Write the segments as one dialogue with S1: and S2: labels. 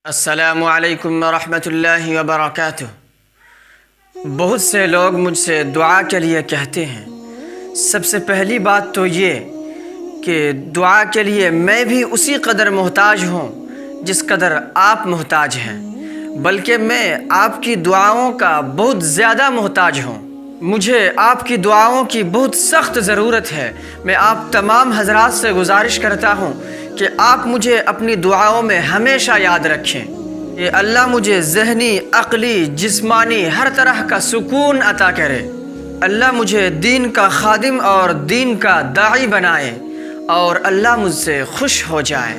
S1: السلام علیکم ورحمۃ اللہ وبرکاتہ۔ بہت سے لوگ مجھ سے دعا کے لیے کہتے ہیں۔ سب سے پہلی بات تو یہ کہ دعا کے لیے میں بھی اسی قدر محتاج ہوں جس قدر آپ محتاج ہیں، بلکہ میں آپ کی دعاؤں کا بہت زیادہ محتاج ہوں۔ مجھے آپ کی دعاؤں کی بہت سخت ضرورت ہے۔ میں آپ تمام حضرات سے گزارش کرتا ہوں کہ آپ مجھے اپنی دعاؤں میں ہمیشہ یاد رکھیں کہ اللہ مجھے ذہنی، عقلی، جسمانی ہر طرح کا سکون عطا کرے۔ اللہ مجھے دین کا خادم اور دین کا داعی بنائے اور اللہ مجھ سے خوش ہو جائے۔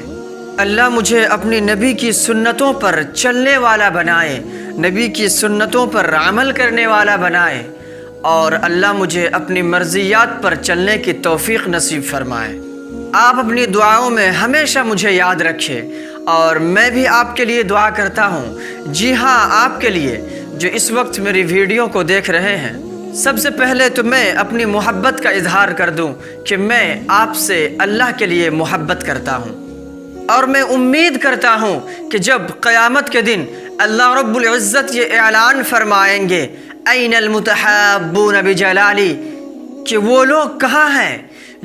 S1: اللہ مجھے اپنی نبی کی سنتوں پر چلنے والا بنائے، نبی کی سنتوں پر عمل کرنے والا بنائے، اور اللہ مجھے اپنی مرضیات پر چلنے کی توفیق نصیب فرمائے۔ آپ اپنی دعاؤں میں ہمیشہ مجھے یاد رکھیں، اور میں بھی آپ کے لیے دعا کرتا ہوں۔ جی ہاں، آپ کے لیے جو اس وقت میری ویڈیو کو دیکھ رہے ہیں۔ سب سے پہلے تو میں اپنی محبت کا اظہار کر دوں کہ میں آپ سے اللہ کے لیے محبت کرتا ہوں، اور میں امید کرتا ہوں کہ جب قیامت کے دن اللہ رب العزت یہ اعلان فرمائیں گے، این المتحابون بجلالی، کہ وہ لوگ کہاں ہیں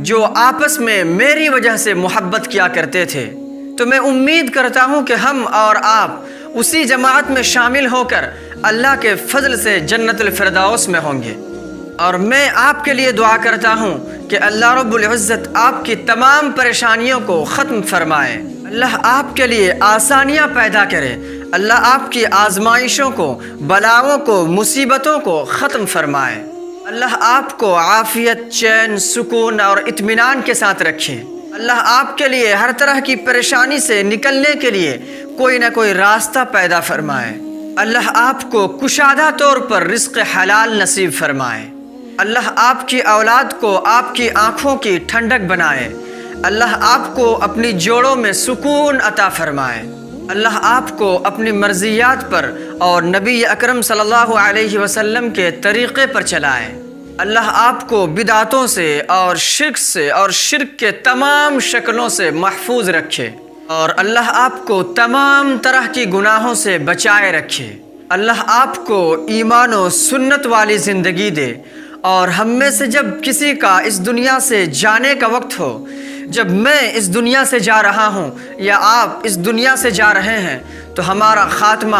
S1: جو آپس میں میری وجہ سے محبت کیا کرتے تھے، تو میں امید کرتا ہوں کہ ہم اور آپ اسی جماعت میں شامل ہو کر اللہ کے فضل سے جنت الفردوس میں ہوں گے۔ اور میں آپ کے لیے دعا کرتا ہوں کہ اللہ رب العزت آپ کی تمام پریشانیوں کو ختم فرمائے، اللہ آپ کے لیے آسانیاں پیدا کرے، اللہ آپ کی آزمائشوں کو، بلاؤں کو، مصیبتوں کو ختم فرمائے، اللہ آپ کو عافیت، چین، سکون اور اطمینان کے ساتھ رکھے، اللہ آپ کے لیے ہر طرح کی پریشانی سے نکلنے کے لیے کوئی نہ کوئی راستہ پیدا فرمائے، اللہ آپ کو کشادہ طور پر رزق حلال نصیب فرمائے، اللہ آپ کی اولاد کو آپ کی آنکھوں کی ٹھنڈک بنائے، اللہ آپ کو اپنی جوڑوں میں سکون عطا فرمائے، اللہ آپ کو اپنی مرضیات پر اور نبی اکرم صلی اللہ علیہ وسلم کے طریقے پر چلائے، اللہ آپ کو بدعتوں سے اور شرک کے تمام شکلوں سے محفوظ رکھے، اور اللہ آپ کو تمام طرح کی گناہوں سے بچائے رکھے، اللہ آپ کو ایمان و سنت والی زندگی دے، اور ہم میں سے جب کسی کا اس دنیا سے جانے کا وقت ہو، جب میں اس دنیا سے جا رہا ہوں یا آپ اس دنیا سے جا رہے ہیں، تو ہمارا خاتمہ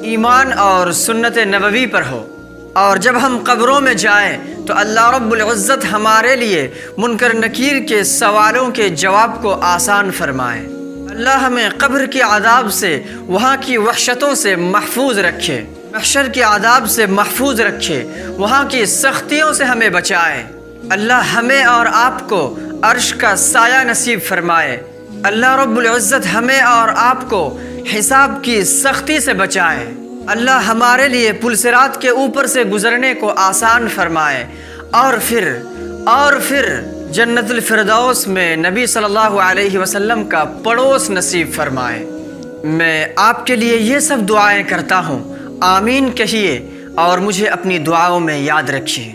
S1: ایمان اور سنت نبوی پر ہو، اور جب ہم قبروں میں جائیں تو اللہ رب العزت ہمارے لیے منکر نکیر کے سوالوں کے جواب کو آسان فرمائے، اللہ ہمیں قبر کے عذاب سے، وہاں کی وحشتوں سے محفوظ رکھے، محشر کے عذاب سے محفوظ رکھے، وہاں کی سختیوں سے ہمیں بچائے، اللہ ہمیں اور آپ کو عرش کا سایہ نصیب فرمائے، اللہ رب العزت ہمیں اور آپ کو حساب کی سختی سے بچائے، اللہ ہمارے لیے پل صراط کے اوپر سے گزرنے کو آسان فرمائے، اور پھر جنت الفردوس میں نبی صلی اللہ علیہ وسلم کا پڑوس نصیب فرمائے۔ میں آپ کے لیے یہ سب دعائیں کرتا ہوں، آمین کہیے اور مجھے اپنی دعاؤں میں یاد رکھیے۔